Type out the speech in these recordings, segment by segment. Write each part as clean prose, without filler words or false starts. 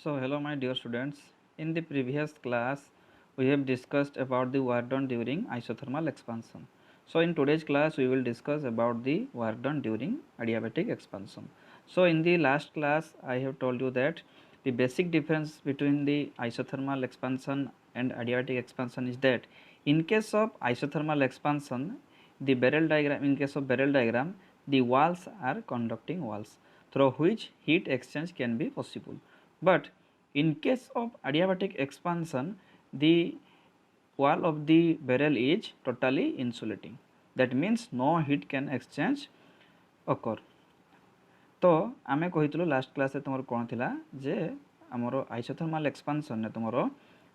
So hello my dear students, in the previous class we have discussed about the work done during isothermal expansion. So in today's class we will discuss about the work done during adiabatic expansion. So in the last class I have told you that the basic difference between the isothermal expansion and adiabatic expansion is that in case of isothermal expansion, the barrel diagram, in case of barrel diagram, the walls are conducting walls through which heat exchange can be possible. But in case of adiabatic expansion, the wall of the barrel is totally insulating. That means no heat can exchange occur. तो आमे कहितलो last class रे तुमर कोन थिला जे हमरो isothermal expansion ने तुमरो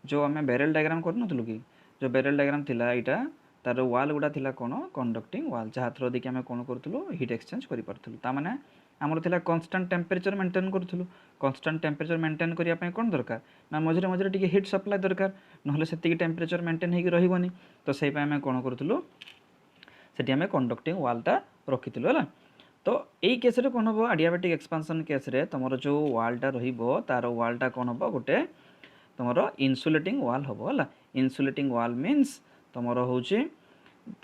जो आमे barrel diagram करनथलु कि जो बैरल डायग्राम थिला एटा तार वाल गुडा थिला कोन कंडक्टिंग वाल जहा थ्रो देखि आमे कोन करथलु हीट एक्सचेंज करि परथलु ता माने हमरो थिला कांस्टेंट टेंपरेचर मेंटेन करथलु कांस्टेंट टेंपरेचर मेंटेन करिया पय कोन दरकार ना मझरे मझरे टिके हीट सप्लाई दरकार नहले सेति टेंपरेचर मेंटेन हेकि रहिबोनी तो सेहि पय आमे कोन करथलु सेति आमे कंडक्टिंग वालटा रखिथलु हला तो यही केस रे कौन हम आडियाबेटिक एक्सपांशन केस रे तुम जो वालटा तार वालटा कौन हम गोटे तुम इन्सुलेटिंग वाल हम है इन्सुलेटिंग वाल मीन्स तुम हूँ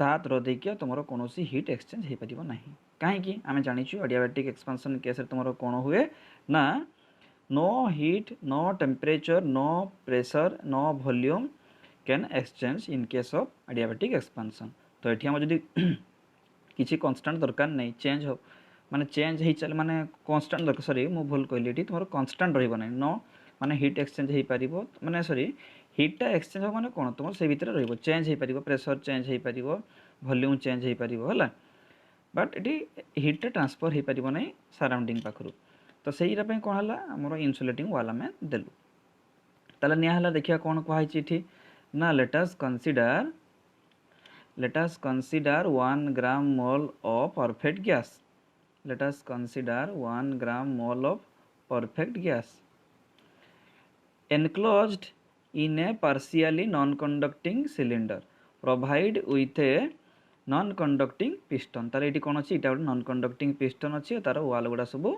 थ्रो देखिए तुम कौन हिट एक्सचेंज हो पार ना कहीं आम जाचु आडियाबेटिक एक्सपांशन केस रे तुम कौन हुए ना no heat no temperature no pressure no volume can exchange in case of adiabatic expansion तो ये आम जब किसी कन्स्टाट दरकार नहीं चेंज हो माने चेंज हो चल माने कन्स्टाट दरकार सॉरी मु भूल कहली ये तुम कन्स्टाट रही नो माने हिट एक्सचेंज हो पार माने सॉरी हिटा एक्सचेंज हो माने कौन तुम से भितर रही चेंज हो पार प्रेशर चेंज हो पार वॉल्यूम चेंज हो पार है बट ये हिटा ट्रांसफर हो पार ना सराउंडिंग पाखु तो सही कौन है आम इन्सुलेटिंग वाल आम देलु ताला निया देखिए कौन कहुई ना let us consider 1 gram mole of perfect gas. Let us consider 1 gram mole of perfect gas enclosed in a partially non-conducting cylinder provide with a non-conducting piston. तार ये कौन अच्छी गोटे non-conducting piston अच्छी तार वाल गुड़ा सब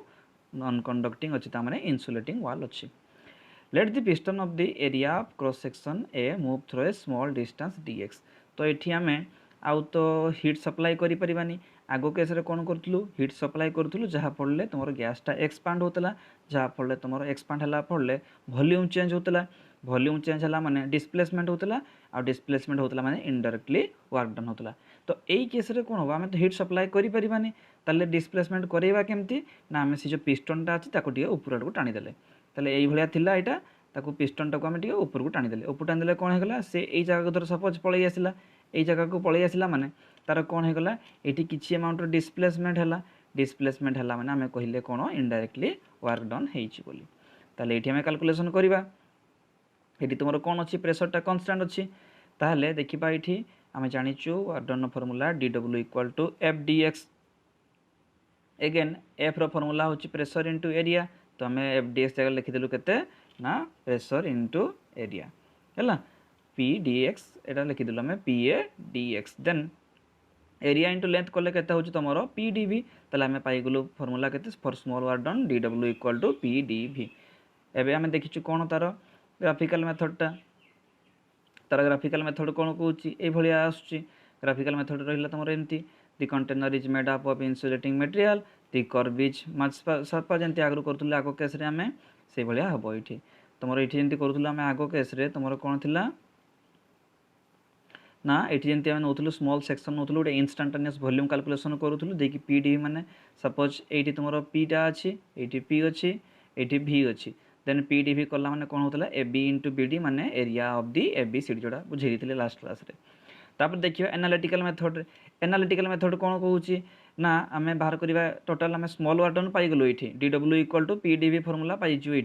non-conducting अच्छी तार insulating wall अच्छी. Let the piston of the area of cross section A move through a small distance dx. तो ये आम आउ तो हिट सप्लाई करें आग केस कौन करूँ हिट सप्लाई करूँ जहाँफल तुम गैसटा एक्सपांड होता जहाँफल तुम एक्सपांड है फल वॉल्यूम चेंज होता वॉल्यूम चेंज है माने डिस्प्लेसमेंट होता आ डिस्प्लेसमेंट होता माने इनडायरेक्टली वर्क डन होता तो यही केस कौन हम आम तो हिट सप्लाई करें ताले डिस्प्लेसमेंट करवा केमती ना आम से जो पिस्टनटा अच्छी ऊपर आड़क टाणीदे ताले यही भाया थिला एटा ताकू पिस्टनटा को आम ऊपर को टाणीदे ऊपर टाणीदे कौन होगा से यही जगह धर सपोज पलि आसला यही जगह को पलि आसला माने तार कौन होगा ये किसी अमाउंट डिस्प्लेसमेंट है माने आम कहले कौन इनडायरेक्टली वर्क डन होली ताले ये आम कैलकुलेशन करवा ये तुम कौन अच्छी प्रेसरटा कन्स्टाट अच्छी ताहले देखा ये आम जाचु work done formula dw equal to F D X again F formula हूँ प्रेसर इंटू एरिया तो आम एफ डी एक्स जगह लिखिदेलु के ना प्रेसर इंटू एरिया है पी डी एक्स यहाँ लिखिदेलु आम P A D X then area into length कले के तुम पी डी भि ताले आम पाइगलु फर्मूला के for small work done D W equal to P D भि एवं आम देखीचु कौन तार ग्राफिकल मेथडटा तार ग्राफिकल मेथड कौन कौन ये आसूँ ग्राफिकल मेथड रहा तुम एमती the container is made up of insulating material the curve is much sharper जमी आगु करूँ आग केस आम से भाया हम ये तुम ये जमी करूँ आम आग केस तुम कौन थी ना ये जमी आम नौलु स्मॉल सेक्शन नौलु गोटे इंस्टांटानियस वॉल्यूम कैलकुलेशन करूँ देखिए पी डी माने सपोज ये तुम पीटा अच्छी ये पी अच्छी ये भी अच्छी देन पी डी भी कला माने कौन होता A B into B D माने area of the A B C D जोड़ा बुझे लास्ट क्लास रे तापर देखिए एनालिटिकल मेथड कौन कहूँ ना आम बाहर करवा टोटाल आम स्मॉल वर्क डन पाइगलु ये D W equal to P D V formula पाइचु ये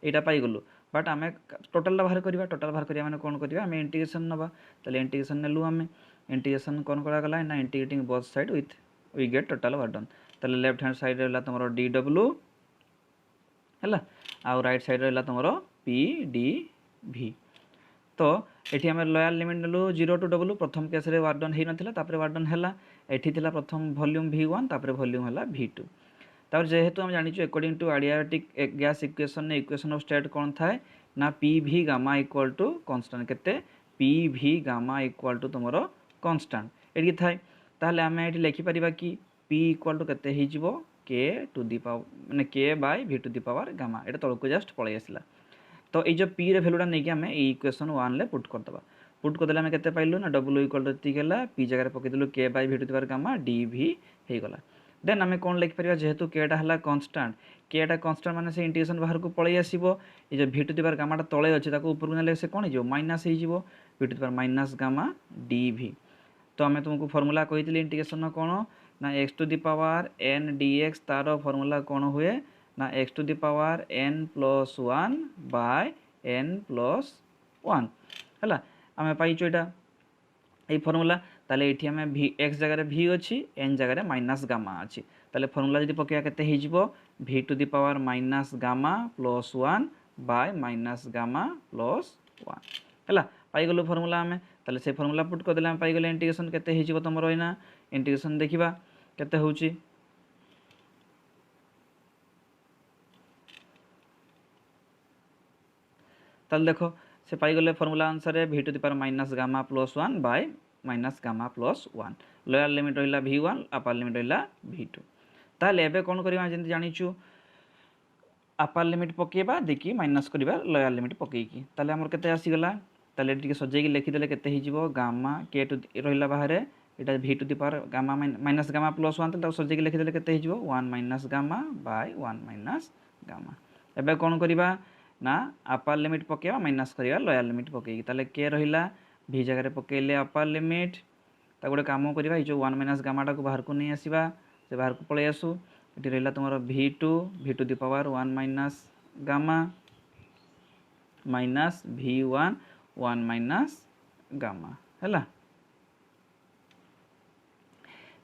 यहाँ पाइगलु बट आम टोटाल बाहर करवा टोटाल बाहर करवा मैंने कौन करवा आम इंटीग्रेशन नवा ताले इंटीग्रेशन नेलु आम इंटीग्रेशन कौन करागला ना integrating both side with we get total work done ताले लेफ्ट हैंड साइड रहा तुम डी डब्ल्यू है आउ राइट साइड रहा तुम पी डी भी तो ये आम लयाल लिमिट नेलु 0 टू डब्ल्यू प्रथम केस रे वर्क डन हो नाला वर्क डन है ये प्रथम वॉल्यूम V1 तापर वॉल्यूम है V2 तापर जेहेतु हम जानिछु according to adiabatic gas equation ने इक्वेशन ऑफ स्टेट कौन थाए ना P V gamma equal to constant केते P V gamma equal to तुमरो कांस्टेंट एटी थाए ताहले आमे एटी लिखि परिबा कि पी इक्वल टू केते हे जिवो के टू दी पावर माने K by v to the power gamma एटा तळको जस्ट पळै आसिला तो ये जो पी रे वैल्यूटा नहीं कि आम इक्वेशन 1 ले पुट करदे पुट करदे आम के पाइलु ना डब्ल्यू इक्वल टू एतिक पी जगह पकईदेलु K by v to the power gamma D V हो गला देन आम कौन लिखिपर जेहेतु केटा है कन्स्टाट केटा कन्स्टाट माने से इंटीग्रेशन बाहर को पलि आसो ये भी टू दी पावर गामाटा तले अच्छे ऊपर को से कौन हो माइनस हो V to the power minus gamma D V तो आम तुमको फर्मूला कही इंटीग्रेशन कौन ना X to the power N D X तार फर्मूला कौन हुए ना X to the power N plus one by N plus one है आम पाइचु यहाँ ये फर्मूला ताले ये आम भी एक्स जगह भी अच्छी एन जगह माइनस गामा अच्छी ताले फर्मूला जब पकड़ा के V to the power minus gamma plus one by minus gamma plus one है पाइगलु फर्मूला आम ताले से फर्मूला पुट करदे आम पाइगले इंटीग्रेशन केते तुम रहीना इंटीग्रेशन देखा केते होची ताले देखो से पाइगले फर्मूला अनुसार V to the power minus gamma plus one by minus gamma plus one lower limit रहा v1 अपर लिमिट रहा v2 ताले एबे कौन करवा जंती जानिछु अपर लिमिट पकेबा देखि माइनस करबा लोअर लिमिट पकेकी ताले हमर केते आसीगला ताले टिके सजेकी लिखिदेले केते हिजिवो गामा के टू रहिला बाहरे एटा v to the power gamma minus gamma plus one ताले सजेकी लिखिदेले केते हिजिवो 1 minus gamma by 1 minus gamma एबे कौन करबा ना अपर लिमिट पकेबा माइनस करबा लोअर लिमिट पकेकी ताले के रहिला v जगह पकेले अपर लिमिट ता गोटे कम करवा जो 1 माइनस गामाटा को बाहर को नहीं आसवा से बाहर को पलि आसू ये रहा तुम v to the power 1 minus gamma minus v1 1 minus gamma है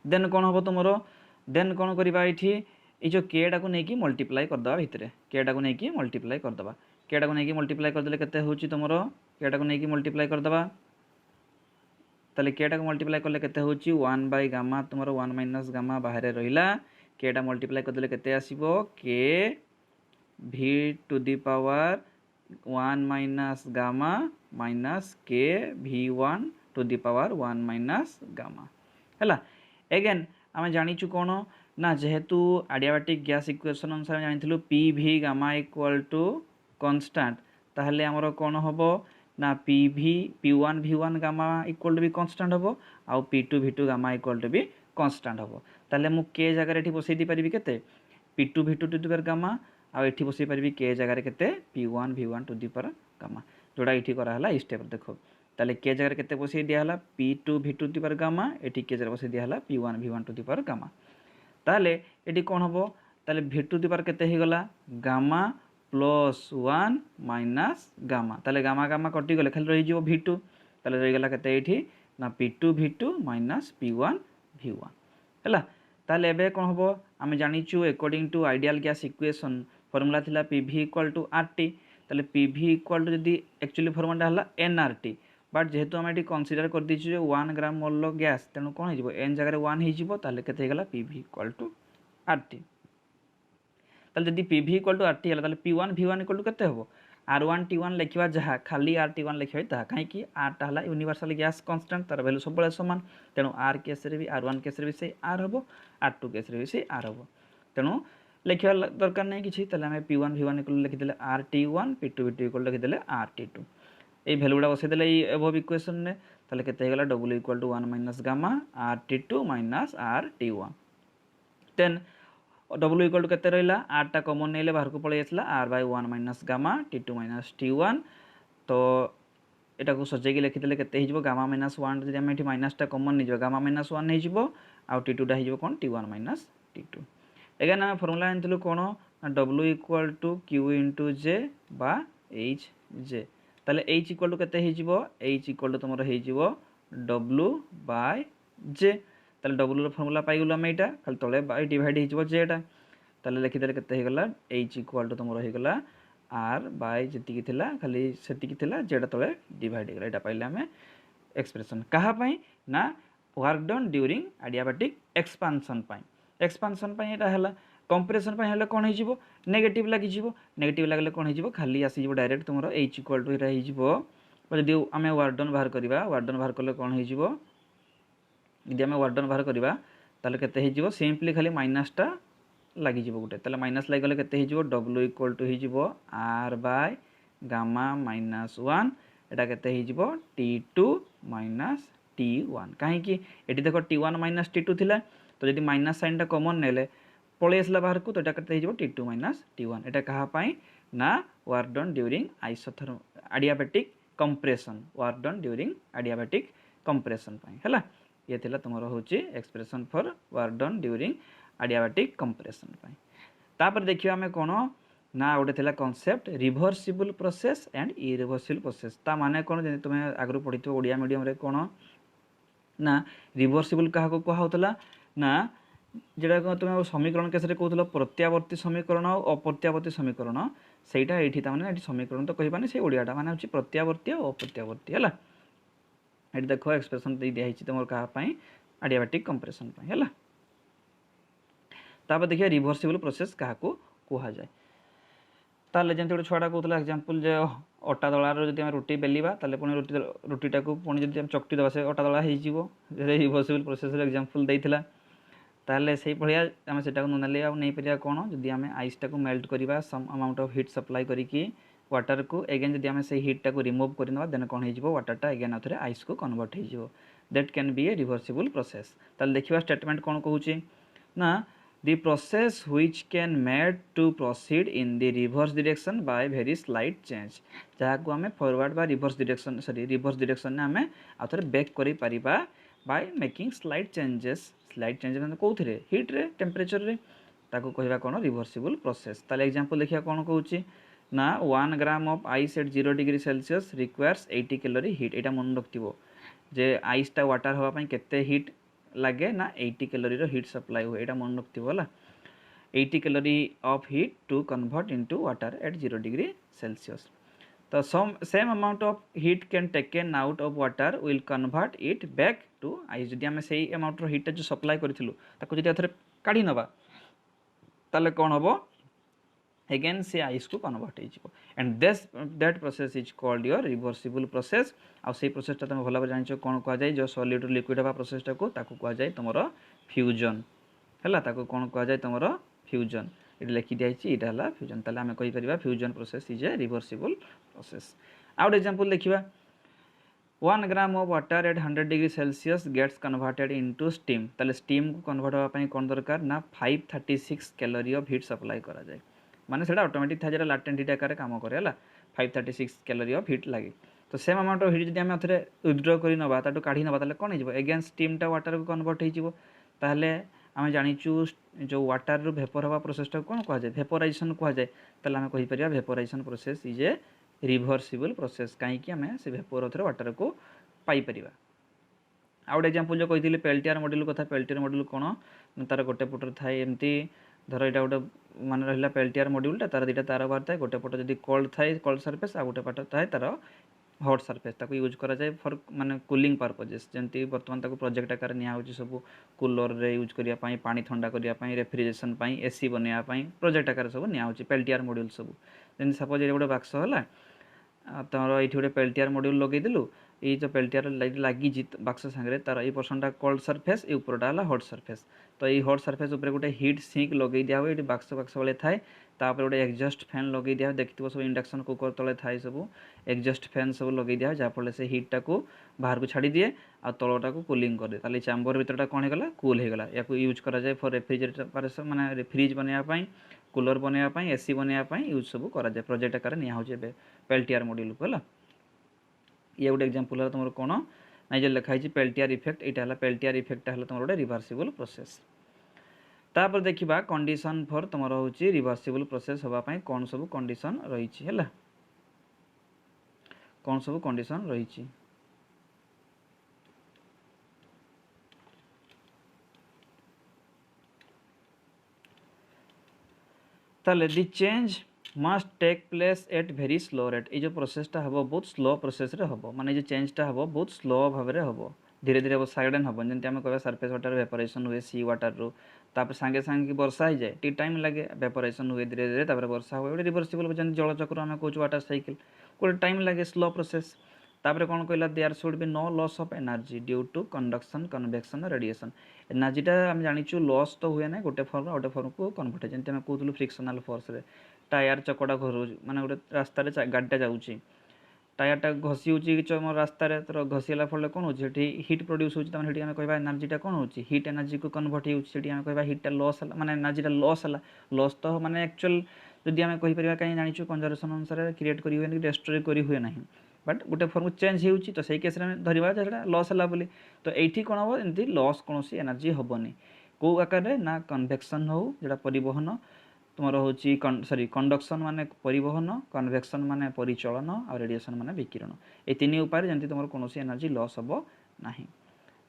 देन कौन हम तुम देन कौन करवा ये जो केटा को लेकिन मल्टीप्लाई करदे भितर केटा को लेकिन मल्टीप्लाई करदे केटा को लेकिन मल्टीप्लाई करदे केते होची तुम केटा को लेकिन मल्टीप्लाई करदे ताले केटा को मल्टीप्लाई कले केते होची 1 बाय गामा तुमरो 1 माइनस गामा बाहर रहिला केटा मल्टीप्लाई करदे केते आसीबो K v to the power 1 minus gamma minus K v1 to the power 1 minus gamma हैला अगेन आम जानिछु कोन ना जेहेतु एडियाबेटिक गैस इक्वेशन अनुसार जानिथिलु P V gamma equal to constant ताहले हमरो कोन होबो ना P1 V1 gamma equal to भी कांस्टेंट हम आउ P2 V2 gamma equal to भी कांस्टेंट हम ताले मु के जगह ये बसई दी पारि केते P2 V2 to the power gamma आउ एठी बसई पारि के जगह केते P1 V1 to the power gamma जोड़ा ये करा हला इस स्टेप देखो ताले के जगह केते बसई दिया हला P2 V2 to the power gamma एठी के जगह बसई दिया हला P1 V1 to the power gamma ताले एठी कोन हबो ताले V2 दी पावर केते हे गला गामा प्लस 1 माइनस गामा ताले गामा गामा कटि गले खाली रही जो v2 ताले रही गला केते एठी ना p2 v2 minus p1 v1 हैला ताले एबे कोन हबो आमे जानिचु according to ideal gas equation formula थिला pv इक्वल टू rt ताले pv इक्वल टू जदी एक्चुअली फार्मूला हला nrt बट जेहेतु आमे एठी कंसीडर कर दिछु जे 1 ग्राम मोल लो गैस तेनु कोन हिजबो n जगह 1 हिजबो ताले केते हे गला pv इक्वल टू rt जदि pv इक्वल टू rt है p1 v1 इक्वल टू केते हबो r1 t1 लिखिबा जहा खाली rt1 लिखिबा ता काहे कि r ता हला यूनिवर्सल गैस कांस्टेंट तार वैल्यू सब बळे समान तेनु r केस रे भी r1 केस रे भी से r हबो r2 केस रे भी से r हबो तेनु लिखिबा दरकार नै किछि तले हम p1 v1 इक्वल लिखि देले rt1 p2 v2 इक्वल लिखि देले rt2 ए वैल्यूडा बसै देले ए अबव इक्वेशन ने तले केते हे गला w equal to 1 minus gamma rt2 minus rt1 then W equal to केते रहिला r टा कॉमन नेले बाहर को पळे आसला r by 1 minus gamma t2 minus t1 तो एटा को सजे के लिखि देले केते हिजबो गामा माइनस 1 जदि हम एठी माइनस टा कॉमन नै जबो गामा माइनस 1 नै जिवो आ t2 टा हिजबो कोन t1 माइनस t2 एगेन हम फार्मूला आनथिलु कोन W equal to q into j बा h j ताले h इक्वल टू केते हिजबो h इक्वल टू तमरो हिजबो W बाय j ताले W रो फार्मूला पाइ गेलो हम एटा खाली तळे बाय डिवाइड हिजबो j टा ताले लिखि देले केते हे गला h इक्वल टू तमरो हे गला r बाय जति की थिला खाली सेति की थिला j टा तळे डिवाइड हे गला एटा पाइले हमें एक्सप्रेशन कहा पई ना work done during adiabatic expansion पई एटा हला कंप्रेशन पे हेले कोन हिजिवो नेगेटिव लागि जिवो नेगेटिव लागले कोन हिजिवो खाली आसी जिवो डायरेक्ट तुमरो h इक्वल टू रे हिजिवो जदि आमे वर्क डन बाहर करबा वर्क डन बाहर करले कोन हिजिवो जदि आमे वर्क डन बाहर करबा ताले केते हिजिवो सिंपली खाली माइनस टा लागि जिवो गुटे ताले माइनस लागि गले केते हिजिवो w इक्वल टू हिजिवो r बाय गामा माइनस 1 एटा केते हिजिवो t2 माइनस t1 काहे कि एटी देखो t1 माइनस t2 थिला तो जदि माइनस साइन टा कॉमन नेले पळे आसला बाहर को तो एटा केते हिजिवो t2 माइनस t1 एटा कहा पई ना work done during isothermal adiabatic compression work done during adiabatic compression पई हला ये थिला तुमरो होची expression for work done during adiabatic compression पई तापर देखियो हमें कोनो ना गोटे थिला concept reversible process and irreversible process ता माने कोन जे तुमे आगरु पढितो ओडिया मीडियम रे कोन ना रिवर्सिबल कहा को कहा होतला ना जेडा को तुमे समीकरण केसरे कहउतलो प्रत्यावर्ती समीकरण और अप्रत्यावर्ती समीकरण सेटा एठी ता माने एठी समीकरण तो कहिबानी से ओडियाटा माने होची प्रत्यावर्ती और अप्रत्यावर्ती हला एठी देखो एक्सप्रेशन दे दिया हिची तमर कहा पई एडियाबैटिक कंप्रेशन पई हला तापर देखिए रिवर्सिबल प्रोसेस कहा को कहा जाए ताले जेंति गोटे छुआटा कहउतला एग्जांपल जे अटा दळार जदि हम रोटी बेलिबा ताले पुनी रोटीटा को पुनी जदि हम चकटी दबा से अटा दळा हेइ जिवो रिवर्सिबल प्रोसेस रे एग्जांपल देइथिला ताले सेही भलिया हम सेटा को ननाले आ नै परिया कोन जदि हम आइस टा को मेल्ट करिबा some amount of heat supply करिकि वाटर को अगेन जदि हम से हीट टा को रिमूव करनवा देन कोन हे जिवो वाटर टा अगेन अथरे आइस को कन्वर्ट हे जिवो that can be A reversible process ताले देखिबा स्टेटमेंट कोन कहूची ना the process which can made to proceed in the reverse direction by very slight change जहा को हमें फॉरवर्ड बा रिवर्स डायरेक्शन ने हमें आथरे बैक करि परिबा by making slight changes माने कोथिरे हीट रे टेंपरेचर रे ताको कहिबा कोन रिवर्सिबल प्रोसेस ताले एग्जांपल देखिया कोन कहूची ना 1 gram of ice eight 0 degree Celsius requires 80 calorie heat एटा मन रखतिबो जे आइस टा वाटर होबा पई केते हीट लगे ना 80 कैलोरी रो हीट सप्लाई हुए एटा मन रखतिबो होला 80 calorie of heat to convert into water at 0 degree Celsius तो same amount of heat can taken out of water will convert it back to ice जदि हम सेही अमाउंट रो हीट जो सप्लाई करथिलु ताको जदि अथरे काढी नबा ताले कोन हबो अगेन से आइस को कन्वर्ट हो and that process is called your reversible process आ से प्रोसेसटा तुम भल भाव जानिछ कोन कहा जाय जो सॉलिड टू लिक्विड हवा प्रोसेसटा को ताको कहा जाय तुमरो फ्यूजन हला ताको कोन कहा जाय तुमरो फ्यूजन इट लिखि दियाछि इटा हला फ्यूजन ताले हम कहि परिबा fusion process is a reversible process आउट एग्जांपल देखिबा 1 gram of water at 100 degree Celsius gets converted into steam ताले स्टीम को कन्वर्ट होबा पई कोन दरकार ना 536 कैलोरी ऑफ हीट सप्लाई करा जाय माने सेटा ऑटोमेटिक था जेरा लाटेंट हीट आकार काम करे हला 536 कैलोरी ऑफ हीट लागे तो सेम अमाउंट ऑफ हीट जदि हम अथरे विथड्रॉ करि नबा ताटो काढी नबा ताले कोन हिजबो अगेन स्टीम टा वाटर को कन्वर्ट हे जिवो ताले हम जानिचु जो वाटर रो वेपर हवा प्रोसेस टा कोन कहा जाय वेपोराइजेशन कहा जाय ताले हम कहि परिया vaporisation process is a reversible process काहे कि हमें से वेपर अथरे वाटर को पाई परिबा आउट एग्जांपल जो कहिथिले पेल्टियर मॉड्यूल कथा पेल्टियर मॉड्यूल कोन तार गोटे पुटर थाए एमती धर एटा गोटे मान रहा पेल्टियर मॉड्यूलटा तार दुटा तार बाहर थाए गोटे पट जब कोल्ड थाए कोल्ड सरफेस आ गोटे पट थाए तार हॉट सरफेस ताको यूज करा जाए फॉर माने कूलिंग पर्पजेस जंती वर्तमान ताको प्रोजेक्ट आकार निया होची सब कूलर रे यूज करिया पई पानी ठंडा करिया पई रेफ्रिजरेशन पई एसी बनिया पई प्रोजेक्ट आकार सब निया होची पेल्टियर मॉड्यूल सब जन सपोज ए गोटे बक्स होला तमरो एठी गोटे पेल्टियर मॉड्यूल लगै दिलु ये जो पेल्टियर लगी जी बक्स संगे तार ये पर्सनटा कोल्ड सरफेस ये ऊपरटा है हॉट सरफेस तो ये हॉट सरफेस ऊपर गोटे हीट सिंक लगे दिया हुए बक्स बक्स वाले थाए तापर गोटे एक्जस्ट फैन लगे दिया देखिए सब इंडक्शन कुकर तले थाए सब एक्जस्ट फैन सब लगे दिया जहाँफल से हीटा को बाहर को छाड़ी दिए आ तलटा को कूलिंग कर दे ताले चैम्बर भीतरटा कौन होगा कूल होगा या यूज करा जाए फॉर रेफ्रिजरेटर माने फ्रिज बनवाई कूलर बनवाई एसी बनवाई यूज सब करा जाए प्रोजेक्ट आकार निया पेल्टियर मॉड्यूल को है ये गोटे एग्जांपल है तुम कौन ना जो लिखाई पेल्टियर इफेक्ट यहाँ है पेल्टियर इफेक्ट है तुम गोटे रिवर्सिबल प्रोसेस तापर देखिबा कंडीशन फॉर तुमर होची रिवर्सिबल प्रोसेस होबा पई कोन सब कंडीशन रहिछि हैला कोन सब कंडीशन रहिछि ताले the change must take place at very slow rate ये जो प्रोसेसटा हम बहुत स्लो प्रोसेस रे हम माने जो चेंजटा हम बहुत स्लो भाव में हम धीरे धीरे वो साइडन हम जमी आम कह सरफेस वाटर वेपोरेशन हुए सी वाटर रू तापर सांगे सांगे वर्षा हो जाए टी टाइम लगे वेपोरेशन हुए धीरे धीरे तापर वर्षा हुए गोटे रिवर्सिबल जन जलचक्र आम कौच वाटर साइकिल गोटे टाइम लगे स्लो प्रोसेस तापर कौन कहला there should be no loss of energy due to conduction convection radiation एनर्जीटा आम जाचु लॉस तो हुए ना गोटे फॉर्म गोटे फॉर्म को कन्वर्ट है जमी आम कहूँ फ्रिक्शनल फोर्स रे टायर चकटा घर माने गोटे रास्तार गाड़ीटा जाऊँगी टायरटा घसी हो रास्तार तो घसीला फल कौन हो हिट प्रोड्यूस होती आम कह एनर्जीटा कौन हो हिट एनर्जी को कन्वर्ट होती कह हिटा लॉस माने एनर्जीटा लॉस है लॉस तो माने एक्चुअल जदि आम कहीपर कहीं जाचु कंजर्वेशन अनुसार क्रिएट कर हुए डेस्ट्रॉय कर हुए ना बट गोटे फॉर्म चेंज हो तो सही केस धरवा लॉस है बोली तो ये कौन हम एमती लॉस कौन एनर्जी हेनी कौ आकार ना कन्वेक्शन हो जोटा परिवहन तुम हूँ सॉरी कंडक्शन माने परिवहन कन्वेक्शन माने परिचलन और रेडिएशन माने विकिरण ये तीन उपाय जमी तुम कौन एनर्जी लॉस हम ना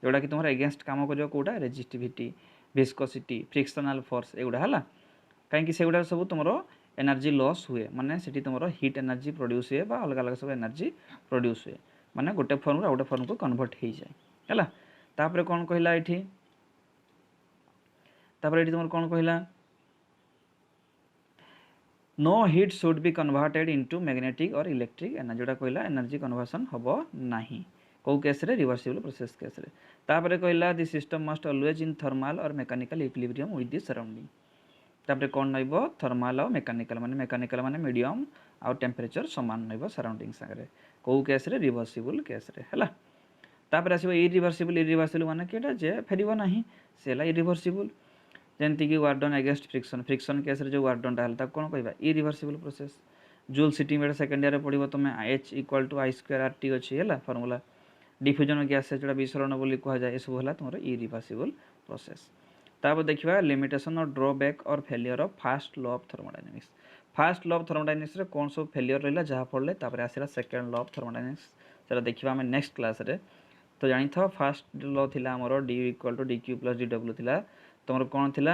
जोटा कि तुम एगेन्स्ट काम कर कौटा रेजिस्टिविटी विस्कोसिटी फ्रिक्शनल फोर्स एगुड़ा है कहीं से गुड़ा सब तुम एनर्जी लॉस हुए माने से तुम हिट एनर्जी प्रोड्यूस हुए अलग अलग सब एनर्जी प्रोड्यूस हुए माने गोटे फॉर्म गोटे फॉर्म को कन्वर्ट हो जाए है तापर कौन कहला ये तुम कौन कहला no heat should be converted into magnetic और इलेक्ट्रिक एनर्जी जोटा कहला एनर्जी कन्वर्सन हम ना कौ केस रिवर्सिबल प्रोसेस केस तापर कहला the system must always in thermal और mechanical equilibrium with the surrounding तापर कौन नईब थर्माल और मेकानिकल माने मीडियम आउ टेम्परेचर सामान नईब सराउंडिंग सागर कौ केस रिवर्सिबल केस है तापर आसो इरिवर्सिबल माने किटा जे फेर ना सी है इरिवर्सिबल जमती कि work done against friction friction case जो वार्डनटा है कौन कह इरिवर्सिबल प्रोसेस जूल सिटी सेकेंड ईयर पढ़ो तुम H equal to I square RT अच्छी है फर्मूला डिफ्यूजन गैस जो विसरण बोली कहुए सब है तुम इरिवर्सिबल प्रोसेस तापर देखा लिमिटेशन और ड्रॉबैक और failure of first law of thermodynamics fast law of thermodynamics कौन सब फेलियर रहा जहाँफल आसला सेकेंड लॉ ऑफ थर्मोडायनामिक्स से देखा आम नेक्स्ट क्लास रे तो जानी था फास्ट लॉ थी आमर D equal to DQ plus DW थी तुम कौन थी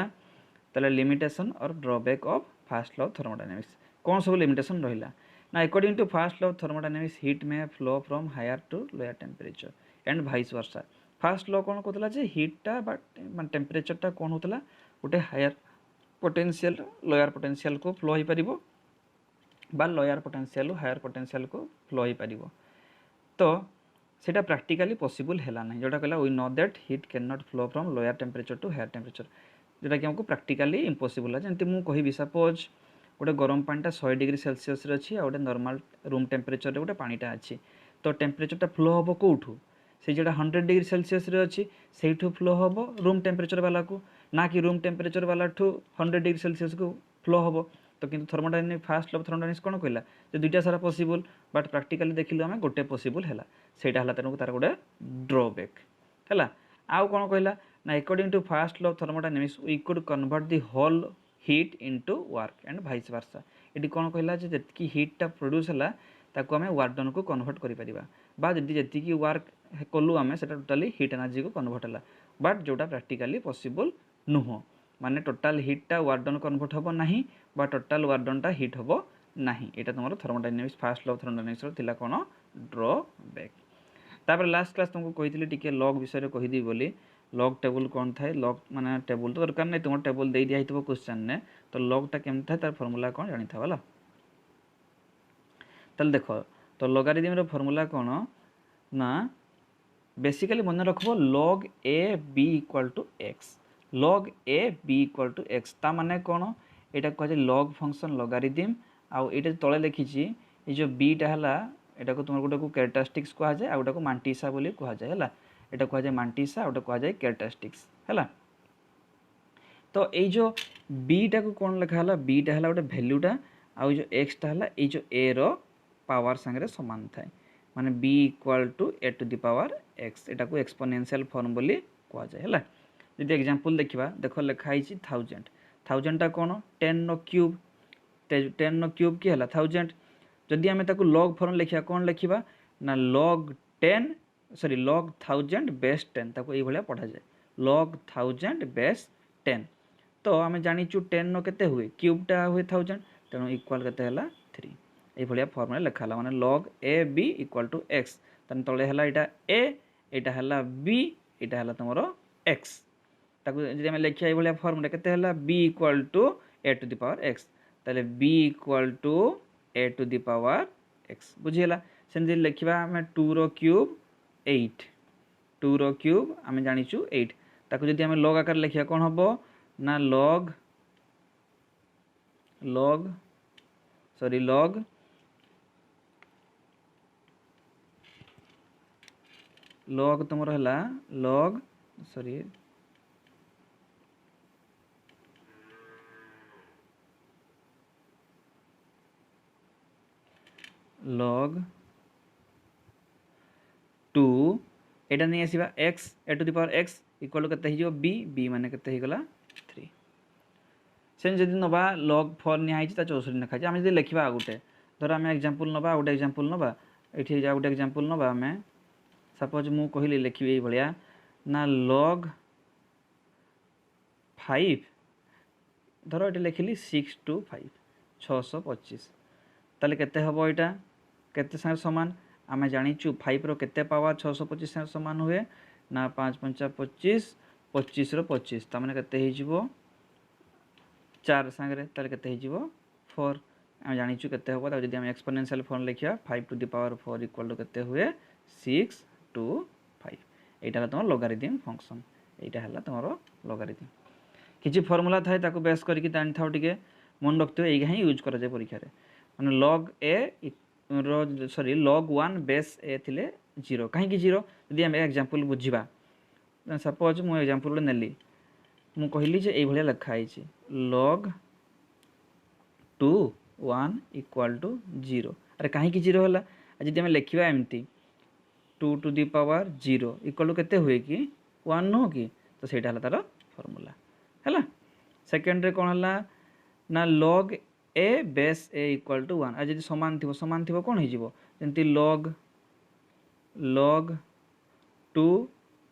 ताले लिमिटेशन और drawback of first law of thermodynamics कौन सब लिमिटेशन रहा ना according to first law of thermodynamics heat में flow from higher to lower temperature and vice versa first law कौन कहला जे हिटा मान टेम्परेचरटा कौन होता गोटे हायर पोटेंशियल लोअर पोटेंशियल को फ्लो हो पार बा लोअर पोटेंशियल हायर पोटेंशियल को फ्लो हो पार तो सेटा प्रैक्टिकली पॉसिबल है ना जोटा कहला we know that heat can not flow from lower temperature to higher temperature जोटा कि हमको प्रैक्टिकली इम्पॉसिबल है जमी मुझे कहि सपोज गोटे गरम पानीटा 100 डिग्री सेल्सियस अच्छी गोटे नॉर्मल रूम टेम्परेचर गोटे पानीटा अच्छी तो टेम्परेचरटा फ्लो हम कौटू से जोटा 100 डिग्री सेल्सियस अच्छी से फ्लो हम रूम टेम्परेचर वाला को ना कि रूम टेम्परेचर वाला ठू 100 डिग्री सेल्सियस को फ्लो हम तो किंतु thermodynamic fast law of thermodynamics कौन कहला जो दुईटा सारा पॉसिबल बट प्रैक्टिकली देखिलु आम गोटे पॉसिबल है सेटा है तेणु तार गोटे ड्रॉबैक है आउ कौन कहला ना according to first law of thermodynamics we could convert the whole heat into work and vice versa ये कौन कहला जी हिटटा प्रोड्यूस है ताको आम वार्डन को कन्वर्ट करें जी वर्क कलु आम से टोटाली हिट एनर्जी को कन्वर्ट है बट जोटा प्रैक्टिकली पॉसिबल नुह माने टोटाल हिटटा वार्डन कन्वर्ट हम ना बा टोटाल वार्डनटा हिट हम ना यहाँ तुम thermodynamics fast law of thermodynamics थिला कौन ड्रॉबैक तापर लास्ट क्लास तुमको कही टिके लॉग विषय कहीदी बोली लॉग टेबल कौन थाए लॉग माने टेबल तो दरकार नहीं तुम टेबल दे दिया क्वेश्चन ने तो लॉगटा केमती थाए तार फर्मूला कौन जानी था वाला ताल देख तो लॉगारिथम फर्मूला कौन ना बेसिकली मन रखब log a b equal to x log a b equal to x ता माने कौन यहाँ कह लॉग फंक्शन लॉगारिथम आउ ये तले लिखी ये जो बीटा है यहाँ को तुम गोटे को कैरेक्टरिस्टिक्स कहुए आ गोटे को मांटिसा बोली कहुए है यहाँ कहुए मांटिसा आ गोटे कहुए कैरेक्टरिस्टिक्स है तो ये जो बीटा को कौन लिखा बीटा है गोटे भैल्यूटा आउ जो एक्सटा है ये जो ए रो पावर सांगे सामान थाए माने b equal to a to the power x एटा को एक्सपोनेंशियल फॉर्म बोली कहुए है जदि एग्जांपल देखा देख लिखाई 1000 टा कौन 10 नो क्यूब 10 नो क्यूब कि है 1000 जदि आम लॉग फॉर्म लिखा कौन लिखा ना log 10 सॉरी log 1000 बेस 10 ताको ये भाया पढ़ा जाए log 1000 बेस 10 तो आम जाचु 10 नो केते हुए क्यूबटा हुए 1000 तेणु इक्वाल केते 3 ये फॉर्म लिखा माने log a b equal to x तले है यहाँ a यहाँ है b यहाँ है तुम x ताकू जदि आम लिखा ये फर्मुला केते हला b equal to a to the power x ताले b equal to a to the power x बुझीला सेन लिखा आम 2 रो क्यूब 8 2 रो क्यूब आम जानिचु 8 ताकू जदि आम लॉग आकार लिखा कौन हम ना log log sorry log log तुम है लॉग सॉरी log 2 एटा नहीं आसीबा x a to the power x equal केते हिजो b b माने केते हिगला 3 सेन जदि नबा log 4 नि आइछि ता 64 लिखा छै हम जदि लिखबा आ गुटे धर हम एग्जांपल नबा गुटे एग्जांपल नबा एठी जा गुटे एग्जांपल नबा हमें सपोज मु कहिली लिखबी ए भलिया ना log 5 धर एठी लिखली 6 to 5 625 ताले केते हबो एटा केते संगे समान आमे जानिचु 5 रो केते पावर 625 संगे समान हुए ना 5 5 25 25 रो 25 त माने केते हि जिवो 4 संगे ताले केते हि जिवो 4 आमे जानिचु केते हबो त जदि हम एक्सपोनेंशियल फॉर्म लिखिया 5 to the power 4 equal to केते हुए 6 to 5 एटा हला तमर लोगारिथम फंक्शन एटा हला तमरो लोगारिथम किछि फार्मूला थाए ताको बेस करके जानि थाउ टिके मन रखतो एगा ही यूज करा जाय परीक्षा रे माने log a sorry log 1 base a थिले 0 कहीं की 0 यदि हम एग्जांपल बुझिबा सपोज मु एग्जांपल नेली मु कहली जे एई भलिया लिखा आइछि log 2 1 इक्वल टू 0 अरे कहीं की 0 होला यदि हम लिखिबा एमती 2 to the power 0 equal to केते हुए कि 1 नो कि तो सेटा हला तार फार्मूला हला सेकंड रे कोन हला ना log a base a equal to 1 आ जदि समान थिबो कोन हो जिवो जंती log 2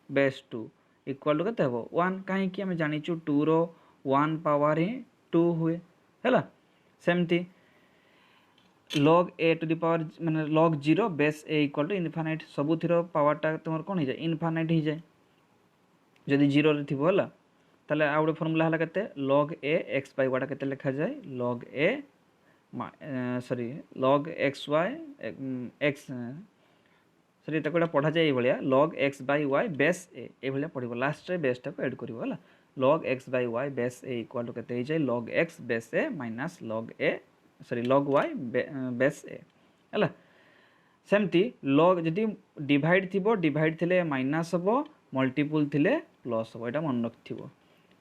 बेस 2 इक्वल टू केते हबो 1 काहे कि हम जानिचु 2 रो 1 पावर ही 2 हुए हला सेमती log a to the power माने log 0 base a equal to infinite सबु थिरो पावर टा तमर कोन हो जाय इनफिनिट हो जाय जदि 0 रे थिबो हला ताले आ गुटे फार्मूला हला केते log a x by y केते लिखा जाय log a sorry log x y x sorry तकोटा पढ़ा जाय ए भलिया log x by y base a ए भलिया पढ़िबो लास्ट रे बेस टा को ऐड करिवो हला log x by y base a equal to केते हो जाय log x base a minus log a sorry log y base a हला सेमती log जदि डिवाइड थिबो डिवाइड थिले माइनस हबो मल्टीपल थिले प्लस हबो एटा मन रखथिबो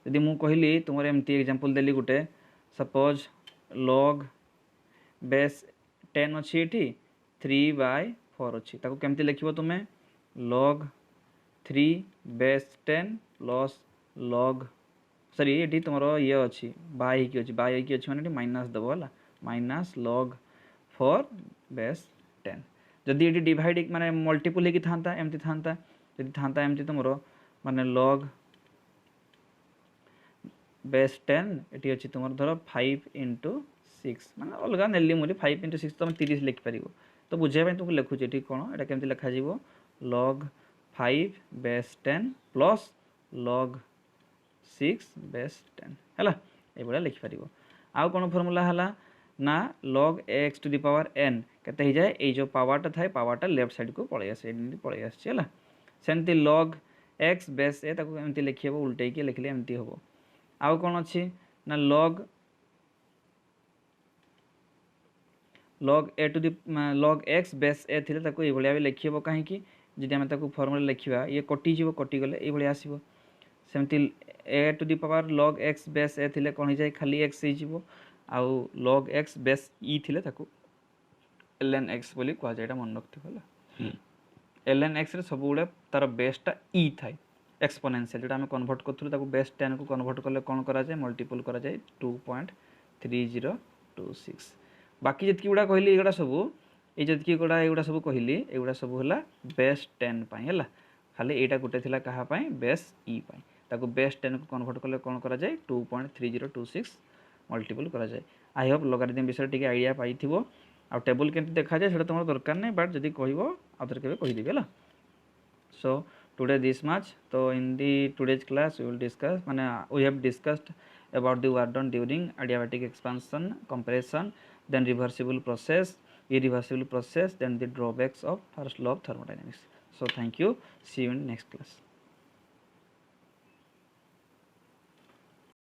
यदि मु कहली तुमर एमती एग्जांपल देली गुटे सपोज log बेस 10 अछि एठी 3/4 अछि ताको केमती लिखिबो तुमे log 3 base 10 plus log sorry एठी तुमरो ये अछि बाय की अछि माने एठी माइनस दबो हला माइनस log 4 बेस 10 जदि एठी डिवाइड माने मल्टीपल हे की थांता एमती थांता जदि थांता एमती तुमरो माने log बेस 10 एटी अछि तुमर धरो 5 into 6 माने अलगा नेली मुली 5 into 6 तुम 30 लिख परिबो तो बुझे भाई तुमको लिखु एटी कोन एटा केमति लिखा जीवो log 5 base 10 plus log 6 base 10 हला ए बडा लिख परिबो आ कोन फार्मूला हला ना log x to the power n केते hi जाय ए जो पावर ता थाए पावर ता लेफ्ट साइड को पळे आसे एमति पळे आसे हला सेंति log x बेस a ताको एमति लिखिबो उल्टे के लिखले एमति होबो आउ कौन अच्छी ना log a to the log x base a थिले ताको ए भलिया लिखिबो काहे कि जदि हम ताको फार्मूला लिखिबा ये कटि जीवो कटि गले ए भलिया आसीबो सेमति a to the power log x base a थिले कोन जाय खाली x ही जीवो आउ log x बेस e थिले ताको ln x बोली कह जाय एटा मन रखथि होला ln x रे सब गुडे तार बेसटा e थाय एक्सपोनेंशियल जोटा हम कन्वर्ट करथुल ताको बेस 10 को कन्वर्ट करले कोन करा जाय मल्टीपल करा जाय 2.3026 बाकी जतकी गुडा कहली एगुडा सब ए जतकी गुडा एगुडा सब कहली एगुडा सब होला बेस 10 पई हला खाली एटा गुटे थिला कहा पई बेस e पई ताको बेस 10 को कन्वर्ट करले कोन करा जाय 2.3026 मल्टीपल करा जाय आई होप लॉगरिथम विषय टिके आईडिया पाइथिबो आ टेबल केमति देखा जाय सेटा तमर दरकार नै बट जदी कहिबो आदर केबे कहि दिबे हला सो today this much. So in the today's class we will discuss we have discussed about the work done during adiabatic expansion, compression, then reversible process, irreversible process, then the drawbacks of first law of thermodynamics. So thank you, see you in next class.